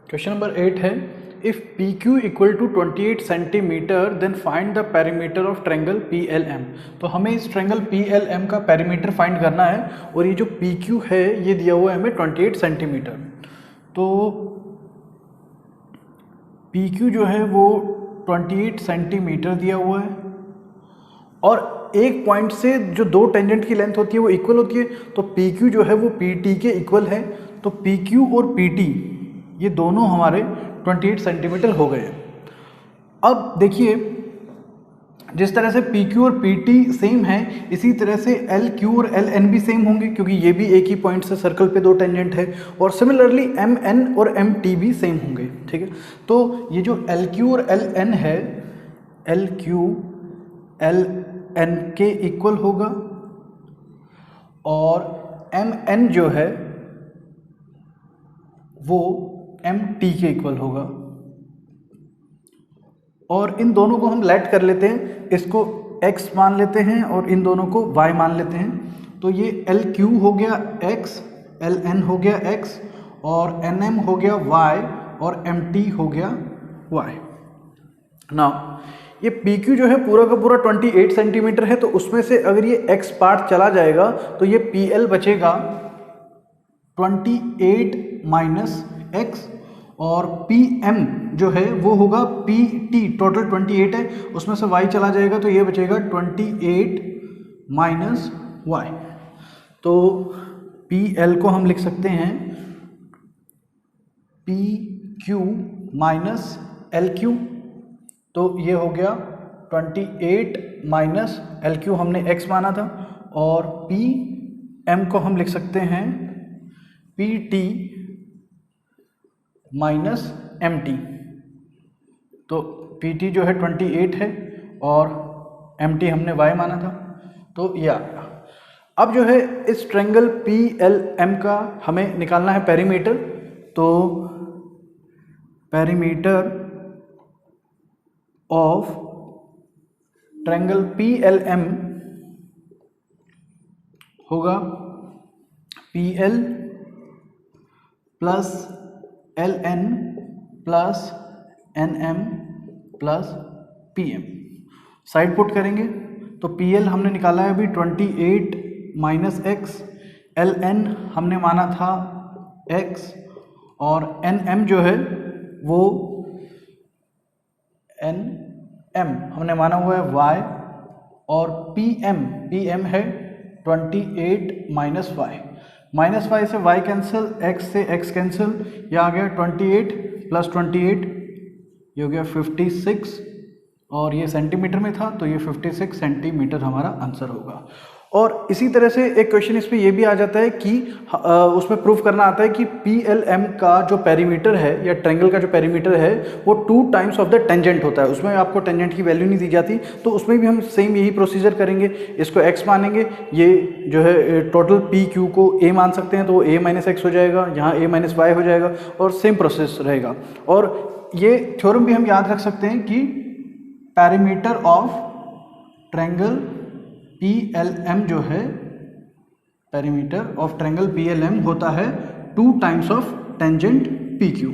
Question number 8 है, if P Q equal to 28 centimetre then find the perimeter of triangle P L M. तो हमें इस triangle P L M का perimeter find करना है और ये जो पी क्यू है ये दिया हुआ है हमें 28 सेंटीमीटर। तो पी क्यू जो है वो 28 सेंटीमीटर दिया हुआ है और एक पॉइंट से जो दो टेंजेंट की लेंथ होती है वो इक्वल होती है, तो पी क्यू जो है वो पी टी के इक्वल है। तो पी क्यू और पी टी ये दोनों हमारे 28 सेंटीमीटर हो गए। अब देखिए, जिस तरह से पी क्यू और पी टी सेम है इसी तरह से एल क्यू और एल एन भी सेम होंगे, क्योंकि ये भी एक ही पॉइंट से सर्कल पे दो टेंजेंट है। और सिमिलरली एम एन और एम टी भी सेम होंगे। ठीक है, तो ये जो एल क्यू और एल एन है, एल क्यू एल एन के इक्वल होगा और एम एन जो है वो एम टी के इक्वल होगा। और इन दोनों को हम लेट कर लेते हैं, इसको x मान लेते हैं और इन दोनों को y मान लेते हैं। तो ये एल क्यू हो गया x, एल एन हो गया x और एन एम हो गया y और एम टी हो गया y। नाउ ये पी क्यू जो है पूरा का पूरा 28 सेंटीमीटर है, तो उसमें से अगर ये x पार्ट चला जाएगा तो ये पी एल बचेगा 28 माइनस x और पी एम जो है वो होगा पी टी, टोटल 28 है, उसमें से y चला जाएगा तो ये बचेगा 28 माइनस y। तो पी एल को हम लिख सकते हैं P Q minus L Q, तो ये हो गया 28 माइनस एल क्यू हमने x माना था, और पी एम को हम लिख सकते हैं P T minus M T. तो पी टी जो है 28 है और एम टी हमने y माना था, तो ये आ गया। अब जो है इस ट्रायंगल पी एल एम का हमें निकालना है पेरीमीटर। तो perimeter of triangle P L M होगा P L plus L N plus N M plus P M. Side put करेंगे तो पी एल हमने निकाला है अभी 28 माइनस एक्स, एल एन हमने माना था x और एन एम जो है वो एन एम हमने माना हुआ है y और पी एम है 28 माइनस वाई। माइनस वाई से y कैंसिल, x से x कैंसिल, यह आ गया 28 प्लस 28, ये हो गया 56 और ये सेंटीमीटर में था तो ये 56 सेंटीमीटर हमारा आंसर होगा। और इसी तरह से एक क्वेश्चन इस पे ये भी आ जाता है कि उसमें प्रूफ करना आता है कि पी एल एम का जो पेरीमीटर है या ट्रायंगल का जो पेरीमीटर है वो 2 टाइम्स ऑफ द टेंजेंट होता है। उसमें आपको टेंजेंट की वैल्यू नहीं दी जाती, तो उसमें भी हम सेम यही प्रोसीजर करेंगे। इसको x मानेंगे, ये जो है टोटल पी क्यू को a मान सकते हैं तो वो a माइनस एक्स हो जाएगा, यहाँ a माइनस वाई हो जाएगा और सेम प्रोसेस रहेगा। और ये थ्योरम भी हम याद रख सकते हैं कि perimeter of triangle P L M जो है, perimeter of triangle P L M होता है 2 times of tangent P Q.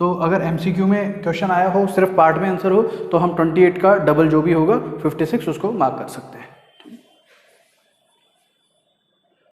तो अगर एमसीक्यू में क्वेश्चन आया हो, सिर्फ पार्ट में आंसर हो, तो हम 28 का डबल जो भी होगा 56 उसको मार्क कर सकते हैं।